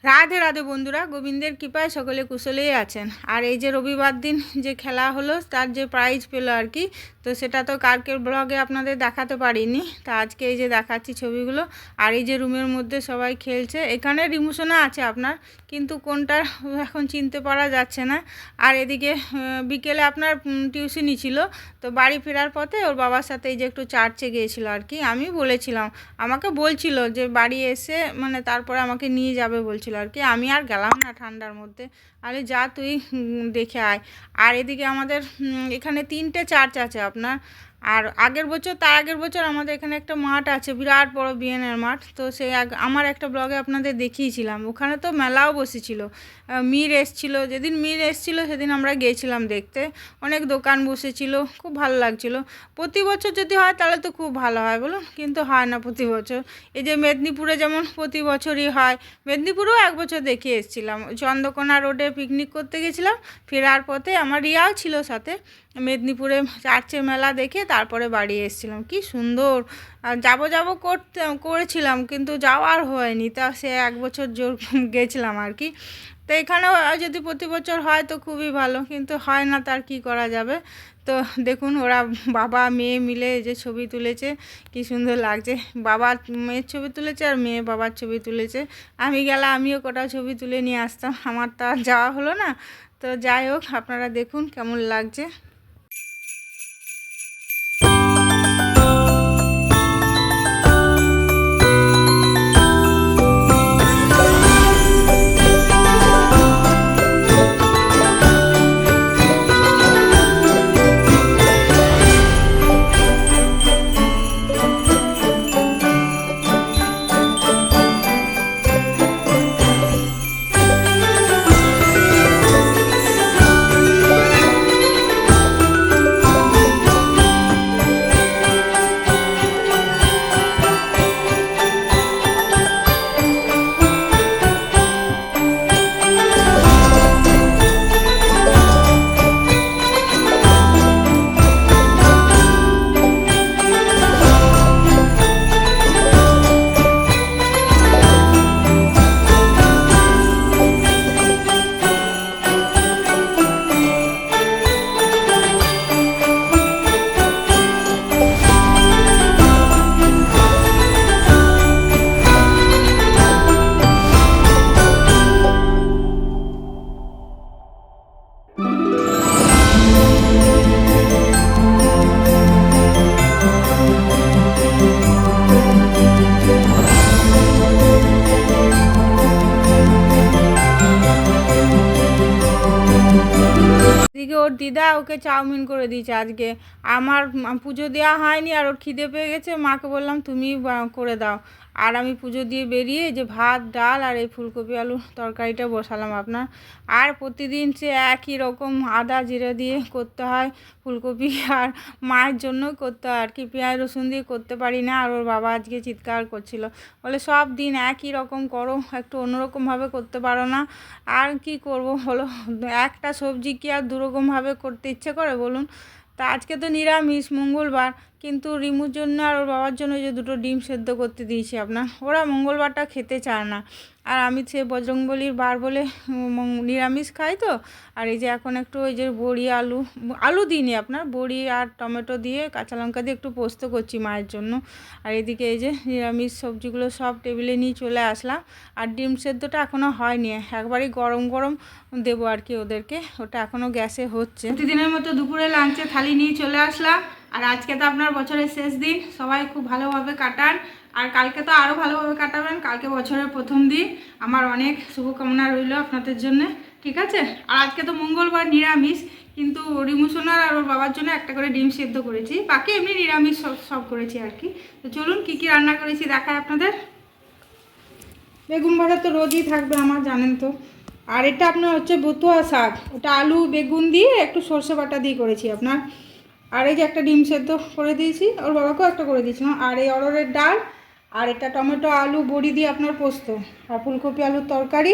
রাধে রাধে বন্ধুরা, গোবিন্দের কৃপায় সকলে কুশলেই আছেন। আর এই যে রবিবার দিন যে খেলা হলো তার যে প্রাইজ পেলো আর কি, তো সেটা তো কালকের ব্লগে আপনাদের দেখাতে পারিনি। তা আজকে এই যে দেখাচ্ছি ছবিগুলো। আর এই যে রুমের মধ্যে সবাই খেলছে, এখানে রিমোশনও আছে আপনার, কিন্তু কোনটা এখন চিনতে পারা যাচ্ছে না। আর এদিকে বিকেলে আপনার টিউশনি ছিল, তো বাড়ি ফেরার পথে ওর বাবার সাথে এই যে একটু চার্চে গিয়েছিল আর কি। আমি বলেছিলাম, আমাকে বলছিল যে বাড়ি এসে মানে তারপরে আমাকে নিয়ে যাবে বলছিল আর কি। আমি আর গেলাম না ঠান্ডার মধ্যে, আরে যা তুই দেখে আয়। আর এদিকে আমাদের এখানে 3টে চার্চ আছে আপনার। আর তার আগের বছর আমাদের এখানে একটা মাঠ আছে, বিরাট বড় বিএনের মাঠ। তো সেই আমার একটা ব্লগে আপনাদের দেখিয়েছিলাম, ওখানে তো মেলাও বসেছিল। মীর এসছিল, যেদিন মীর এসছিল সেদিন আমরা গিয়েছিলাম দেখতে। অনেক দোকান বসেছিল, খুব ভালো লাগছিল। প্রতি বছর যদি হয় তাহলে তো খুব ভালো হয় বলুন, কিন্তু হয় না প্রতি বছর। এই যে মেদিনীপুরে যেমন প্রতি বছরই হয়, মেদিনীপুরেও এক বছর দেখে এসেছিলাম। চন্দ্রকোনা রোডে পিকনিক করতে গেছিলাম, ফেরার পথে আমার রিয়াও ছিল সাথে। মেদিনীপুরে চার্চে মেলা দেখে তারপরে বাড়ি এসেছিলাম। কি সুন্দর! আর যাবো করেছিলাম, কিন্তু যাওয়ার হয়নি। তা সে এক বছর জোর গেছিলাম আর কি। তো এখানেও যদি প্রতি বছর হয় তো খুবই ভালো, কিন্তু হয় না, তার কি করা যাবে। তো দেখুন ওরা বাবা মেয়ে মিলে যে ছবি তুলেছে, কি সুন্দর লাগছে। বাবা মেয়ের ছবি তুলেছে আর মেয়ে বাবার ছবি তুলেছে। আমি গেলে আমিও কটা ছবি তুলে নিয়ে আসতাম, আমার তো আর যাওয়া হলো না। তো যাই হোক, আপনারা দেখুন কেমন লাগছে। এদিকে ওর দিদা ওকে চাউমিন করে দিয়েছে আজকে। আমার পুজো দেওয়া হয়নি, আর ওর খিদে পেয়ে গেছে, মাকে বললাম তুমি করে দাও। আর আমি পুজো দিয়ে বেরিয়ে যে ভাত ডাল আর এই ফুলকপি আলু তরকারিটা বসালাম আপনার। আর প্রতিদিন সে একই রকম আদা জিরে দিয়ে করতে হয় ফুলকপি, আর মায়ের জন্য করতে হয় আর কি, পেঁয়াজ রসুন দিয়ে করতে পারি না। আর ওর বাবা আজকে চিৎকার করছিল, বলে সব দিন একই রকম করো, একটু অন্যরকমভাবে করতে পারো না। আর কি করব বলো, একটা সবজি কি আর দুরকমভাবে করতে ইচ্ছে করে বলুন। তা আজকে তো নিরামিষ মঙ্গলবার, কিন্তু রিমুর জন্য আর ওর বাবার জন্য যে দুটো ডিম সেদ্ধ করতে দিয়েছি আপনার। ওরা মঙ্গলবারটা খেতে চায় না, আর আমি সে বজরংবলির বার বলে নিরামিষ খাই তো। আর এই যে এখন একটু ওই যে বড়ি আলু দিইনি আপনার, বড়ি আর টমেটো দিয়ে কাঁচা লঙ্কা দিয়ে একটু পোস্ত করছি মায়ের জন্য। আর এদিকে এই যে নিরামিষ সবজিগুলো সব টেবিলে নিয়ে চলে আসলাম। আর ডিম সেদ্ধটা এখনও হয়নি, একবারই গরম গরম দেবো আর কি ওদেরকে, ওটা এখনও গ্যাসে হচ্ছে। প্রতিদিনের মতো দুপুরে লাঞ্চে থালি নিয়ে চলে আসলাম। আর আজকে তো আপনার বছরের শেষ দিন, সবাই খুব ভালোভাবে কাটান। আর কালকে তো আরও ভালোভাবে কাটাবেন, কালকে বছরের প্রথম দিন। আমার অনেক শুভকামনা রইল আপনাদের জন্য, ঠিক আছে। আর আজকে তো মঙ্গলবার নিরামিষ, কিন্তু রিমুসোনার আর ওর বাবার জন্য একটা করে ডিম সেদ্ধ করেছি, বাকি এমনি নিরামিষ সব করেছি আর কি। তো চলুন কী কী রান্না করেছি দেখায় আপনাদের। বেগুন ভাজা তো রোজই থাকবে আমার, জানেন তো। আর এটা আপনার হচ্ছে বতুয়া শাক, ওটা আলু বেগুন দিয়ে একটু সর্ষে বাটা দিয়ে করেছি আপনার। আর এই যে একটা ডিম সেদ্ধ করে দিয়েছি, ওর বাবাকেও একটা করে দিয়েছিলাম। আর এই অরহরের ডাল, আর এটা টমেটো আলু বড়ি দিয়ে আপনার পোস্ত, আর ফুলকপি আলুর তরকারি,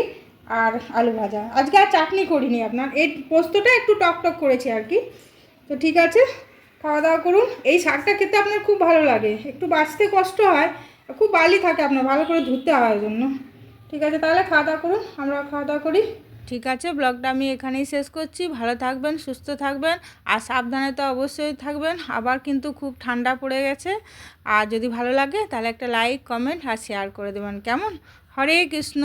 আর আলু ভাজা। আজকে আর চাটনি করিনি আপনার, এই পোস্তটা একটু টক টক করেছি আর কি। তো ঠিক আছে, খাওয়া দাওয়া করুন। এই শাকটা খেতে আপনার খুব ভালো লাগে, একটু বাছতে কষ্ট হয়, খুব বালি থাকে, আপনার ভালো করে ধুতে হয় ওই জন্য। ঠিক আছে, তাহলে খাওয়া দাওয়া করুন, আমরা খাওয়া দাওয়া করি। ঠিক আছে, ব্লগটা আমি এখানেই শেষ করছি। ভালো থাকবেন, সুস্থ থাকবেন, আর সাবধানে তো অবশ্যই থাকবেন। আবার কিন্তু খুব ঠান্ডা পড়ে গেছে। আর যদি ভালো লাগে তাহলে একটা লাইক, কমেন্ট আর শেয়ার করে দেবেন, কেমন? হরে কৃষ্ণ।